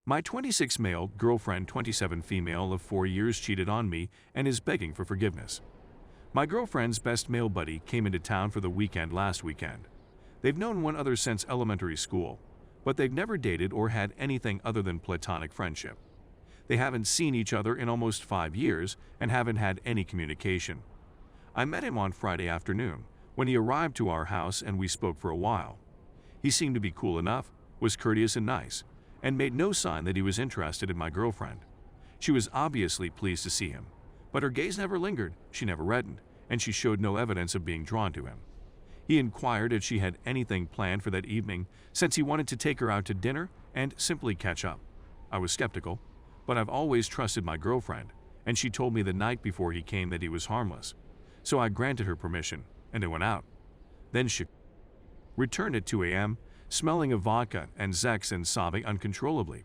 My 26 male girlfriend, 27 female of 4 years cheated on me and is begging for forgiveness. My girlfriend's best male buddy came into town for the weekend last weekend. They've known one other since elementary school, but they've never dated or had anything other than platonic friendship. They haven't seen each other in almost 5 years and haven't had any communication. I met him on Friday afternoon when he arrived to our house and we spoke for a while. He seemed to be cool enough, was courteous and nice, and made no sign that he was interested in my girlfriend. She was obviously pleased to see him, but her gaze never lingered, she never reddened, and she showed no evidence of being drawn to him. He inquired if she had anything planned for that evening, since he wanted to take her out to dinner and simply catch up. I was skeptical, but I've always trusted my girlfriend, and she told me the night before he came that he was harmless. So I granted her permission, and they went out. Then she returned at 2 a.m., smelling of vodka and Zex and sobbing uncontrollably.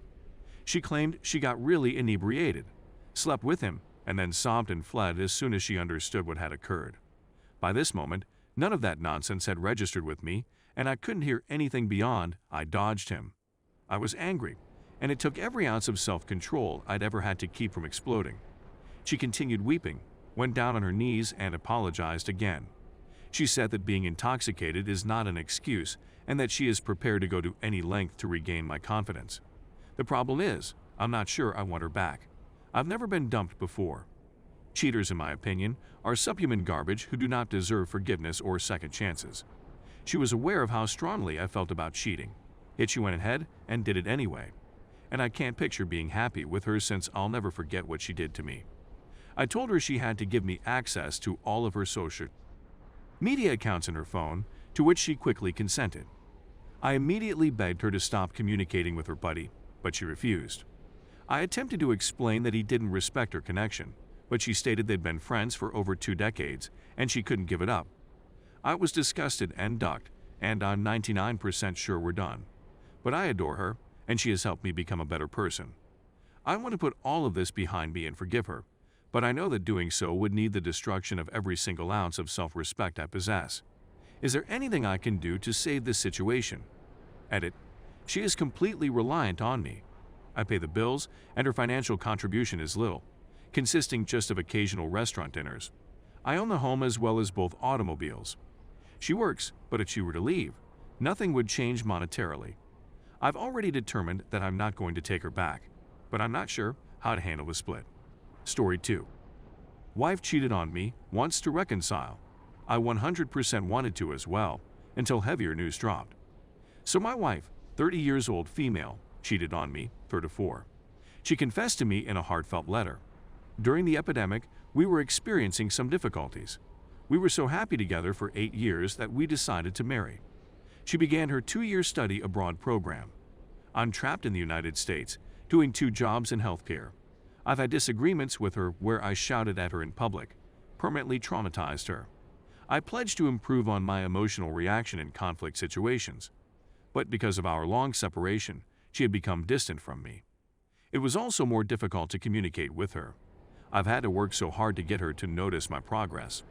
She claimed she got really inebriated, slept with him, and then sobbed and fled as soon as she understood what had occurred. By this moment, none of that nonsense had registered with me, and I couldn't hear anything beyond I dodged him. I was angry, and it took every ounce of self-control I'd ever had to keep from exploding. She continued weeping, went down on her knees, and apologized again. She said that being intoxicated is not an excuse and that she is prepared to go to any length to regain my confidence. The problem is, I'm not sure I want her back. I've never been dumped before. Cheaters, in my opinion, are subhuman garbage who do not deserve forgiveness or second chances. She was aware of how strongly I felt about cheating, yet she went ahead and did it anyway. And I can't picture being happy with her since I'll never forget what she did to me. I told her she had to give me access to all of her social media accounts in her phone, to which she quickly consented. I immediately begged her to stop communicating with her buddy, but she refused. I attempted to explain that he didn't respect her connection, but she stated they'd been friends for over 2 decades and she couldn't give it up. I was disgusted and ducked, and I'm 99% sure we're done. But I adore her, and she has helped me become a better person. I want to put all of this behind me and forgive her, but I know that doing so would need the destruction of every single ounce of self-respect I possess. Is there anything I can do to save this situation? Edit. She is completely reliant on me. I pay the bills, and her financial contribution is little, consisting just of occasional restaurant dinners. I own the home as well as both automobiles. She works, but if she were to leave, nothing would change monetarily. I've already determined that I'm not going to take her back, but I'm not sure how to handle the split. Story 2. Wife cheated on me, wants to reconcile. I 100% wanted to as well, until heavier news dropped. So my wife, 30 years old female, cheated on me, 34. She confessed to me in a heartfelt letter. During the epidemic, we were experiencing some difficulties. We were so happy together for 8 years that we decided to marry. She began her 2-year study abroad program. I'm trapped in the United States, doing 2 jobs in healthcare. I've had disagreements with her where I shouted at her in public, permanently traumatized her. I pledged to improve on my emotional reaction in conflict situations. But because of our long separation, she had become distant from me. It was also more difficult to communicate with her. I've had to work so hard to get her to notice my progress.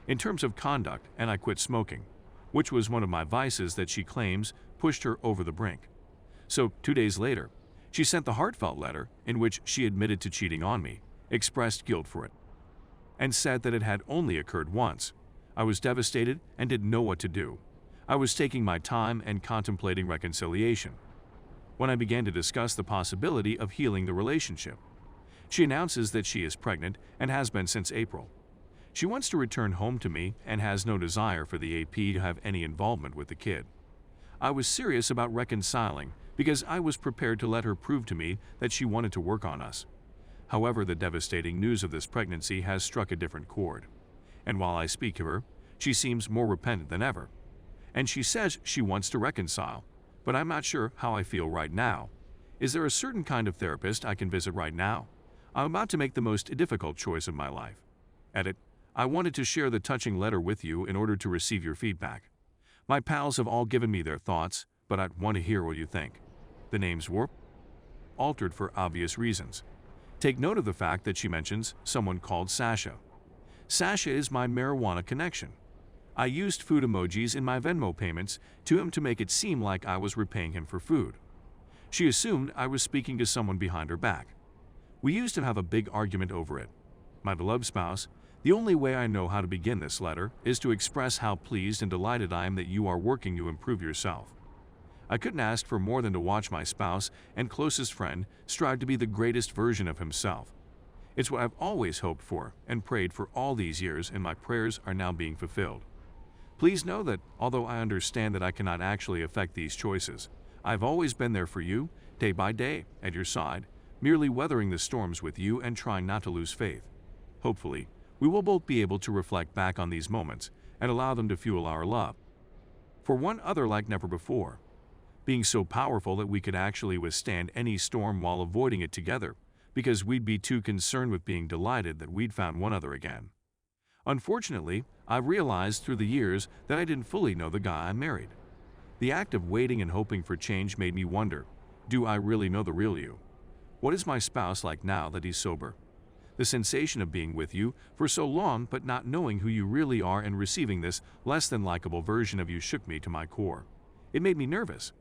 In terms of conduct, and I quit smoking, which was one of my vices that she claims pushed her over the brink. So 2 days later, she sent the heartfelt letter in which she admitted to cheating on me, expressed guilt for it, and said that it had only occurred once. I was devastated and didn't know what to do. I was taking my time and contemplating reconciliation. When I began to discuss the possibility of healing the relationship, she announces that she is pregnant and has been since April. She wants to return home to me and has no desire for the AP to have any involvement with the kid. I was serious about reconciling because I was prepared to let her prove to me that she wanted to work on us. However, the devastating news of this pregnancy has struck a different chord. And while I speak to her, she seems more repentant than ever. And she says she wants to reconcile, but I'm not sure how I feel right now. Is there a certain kind of therapist I can visit right now? I'm about to make the most difficult choice of my life. Edit. I wanted to share the touching letter with you in order to receive your feedback. My pals have all given me their thoughts, but I'd want to hear what you think. The names were altered for obvious reasons. Take note of the fact that she mentions someone called Sasha. Sasha is my marijuana connection. I used food emojis in my Venmo payments to him to make it seem like I was repaying him for food. She assumed I was speaking to someone behind her back. We used to have a big argument over it. My beloved spouse, the only way I know how to begin this letter is to express how pleased and delighted I am that you are working to improve yourself. I couldn't ask for more than to watch my spouse and closest friend strive to be the greatest version of himself. It's what I've always hoped for and prayed for all these years, and my prayers are now being fulfilled. Please know that although I understand that I cannot actually affect these choices, I've always been there for you, day by day, at your side, merely weathering the storms with you and trying not to lose faith. Hopefully, we will both be able to reflect back on these moments and allow them to fuel our love. For one other like never before, being so powerful that we could actually withstand any storm while avoiding it together, because we'd be too concerned with being delighted that we'd found one other again. Unfortunately, I realized through the years that I didn't fully know the guy I married. The act of waiting and hoping for change made me wonder, do I really know the real you? What is my spouse like now that he's sober? The sensation of being with you for so long but not knowing who you really are and receiving this less than likable version of you shook me to my core. It made me nervous.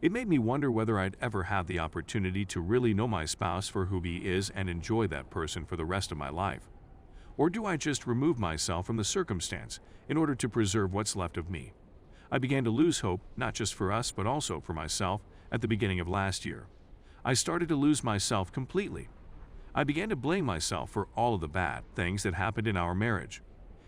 It made me wonder whether I'd ever have the opportunity to really know my spouse for who he is and enjoy that person for the rest of my life. Or do I just remove myself from the circumstance in order to preserve what's left of me? I began to lose hope, not just for us but also for myself, at the beginning of last year. I started to lose myself completely. I began to blame myself for all of the bad things that happened in our marriage.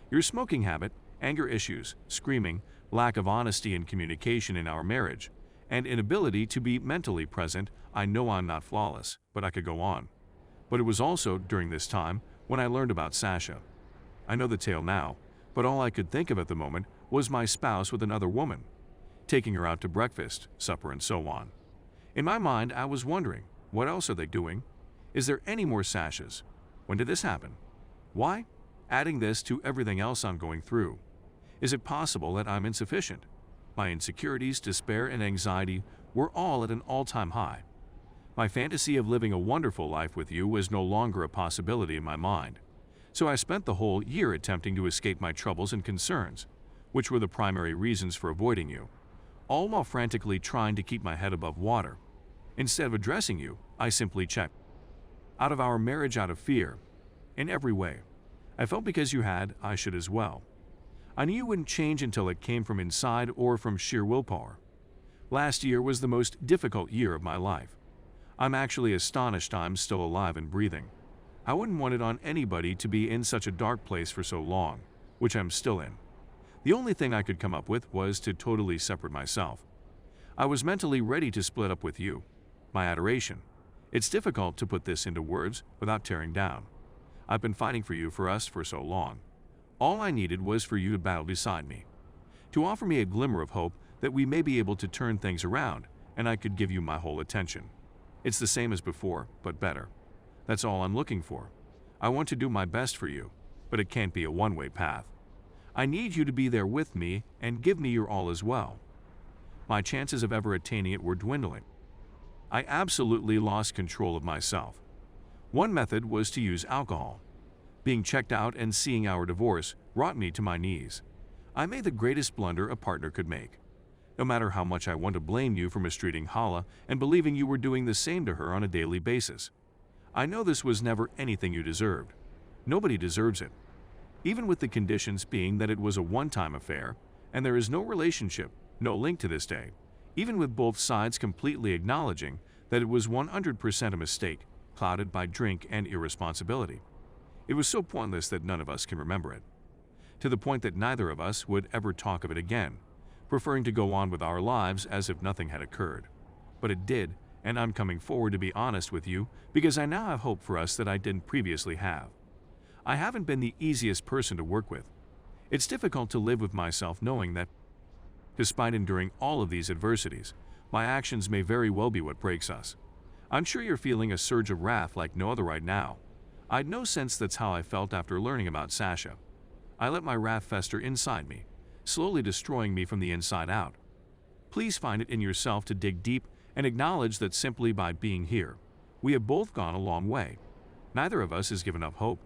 Your smoking habit, anger issues, screaming, lack of honesty and communication in our marriage, and inability to be mentally present. I know I'm not flawless, but I could go on. But it was also during this time when I learned about Sasha. I know the tale now, but all I could think of at the moment was my spouse with another woman, taking her out to breakfast, supper, and so on. In my mind, I was wondering, what else are they doing? Is there any more Sashas? When did this happen? Why? Adding this to everything else I'm going through. Is it possible that I'm insufficient? My insecurities, despair, and anxiety were all at an all-time high. My fantasy of living a wonderful life with you was no longer a possibility in my mind. So I spent the whole year attempting to escape my troubles and concerns, which were the primary reasons for avoiding you, all while frantically trying to keep my head above water. Instead of addressing you, I simply checked out of our marriage out of fear. In every way, I felt because you had, I should as well. I knew you wouldn't change until it came from inside or from sheer willpower. Last year was the most difficult year of my life. I'm actually astonished I'm still alive and breathing. I wouldn't want it on anybody to be in such a dark place for so long, which I'm still in. The only thing I could come up with was to totally separate myself. I was mentally ready to split up with you. My adoration. It's difficult to put this into words without tearing down. I've been fighting for us for so long. All I needed was for you to battle beside me, to offer me a glimmer of hope that we may be able to turn things around and I could give you my whole attention. It's the same as before, but better. That's all I'm looking for. I want to do my best for you, but it can't be a one-way path. I need you to be there with me and give me your all as well. My chances of ever attaining it were dwindling. I absolutely lost control of myself. One method was to use alcohol. Being checked out and seeing our divorce brought me to my knees. I made the greatest blunder a partner could make. No matter how much I want to blame you for mistreating Hala and believing you were doing the same to her on a daily basis. I know this was never anything you deserved. Nobody deserves it. Even with the conditions being that it was a one-time affair, and there is no relationship, no link to this day, even with both sides completely acknowledging that it was 100% a mistake, clouded by drink and irresponsibility. It was so pointless that none of us can remember it. To the point that neither of us would ever talk of it again, preferring to go on with our lives as if nothing had occurred. But it did, and I'm coming forward to be honest with you because I now have hope for us that I didn't previously have. I haven't been the easiest person to work with. It's difficult to live with myself knowing that, despite enduring all of these adversities, my actions may very well be what breaks us. I'm sure you're feeling a surge of wrath like no other right now. I'd no sense that's how I felt after learning about Sasha. I let my wrath fester inside me, slowly destroying me from the inside out. Please find it in yourself to dig deep and acknowledge that simply by being here, we have both gone a long way. Neither of us has given up hope.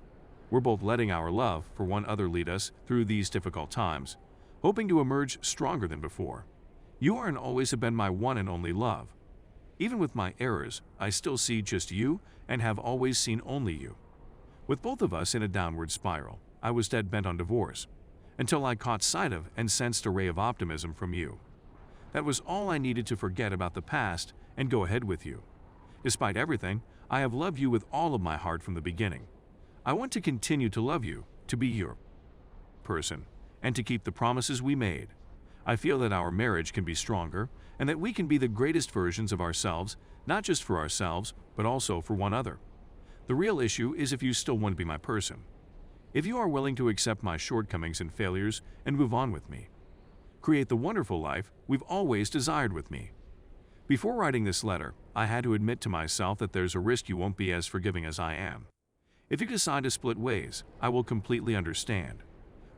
We're both letting our love for one another lead us through these difficult times, hoping to emerge stronger than before. You are and always have been my one and only love. Even with my errors, I still see just you and have always seen only you. With both of us in a downward spiral, I was dead bent on divorce, until I caught sight of and sensed a ray of optimism from you. That was all I needed to forget about the past and go ahead with you. Despite everything, I have loved you with all of my heart from the beginning. I want to continue to love you, to be your person, and to keep the promises we made. I feel that our marriage can be stronger and that we can be the greatest versions of ourselves, not just for ourselves, but also for one another. The real issue is if you still want to be my person. If you are willing to accept my shortcomings and failures and move on with me. Create the wonderful life we've always desired with me. Before writing this letter, I had to admit to myself that there's a risk you won't be as forgiving as I am. If you decide to split ways, I will completely understand.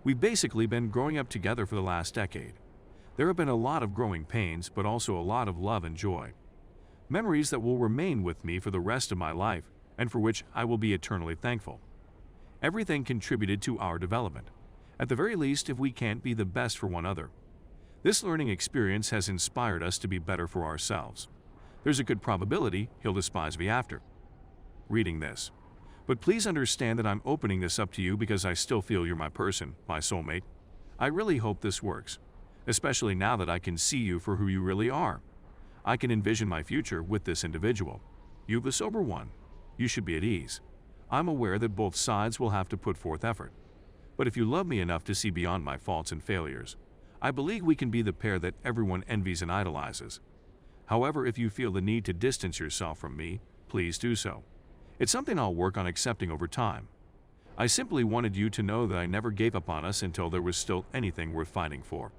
We've basically been growing up together for the last decade. There have been a lot of growing pains, but also a lot of love and joy. Memories that will remain with me for the rest of my life and for which I will be eternally thankful. Everything contributed to our development, at the very least if we can't be the best for one another. This learning experience has inspired us to be better for ourselves. There's a good probability he'll despise me after reading this. But please understand that I'm opening this up to you because I still feel you're my person, my soulmate. I really hope this works, especially now that I can see you for who you really are. I can envision my future with this individual. You the sober one. You should be at ease. I'm aware that both sides will have to put forth effort. But if you love me enough to see beyond my faults and failures, I believe we can be the pair that everyone envies and idolizes. However, if you feel the need to distance yourself from me, please do so. It's something I'll work on accepting over time. I simply wanted you to know that I never gave up on us until there was still anything worth fighting for.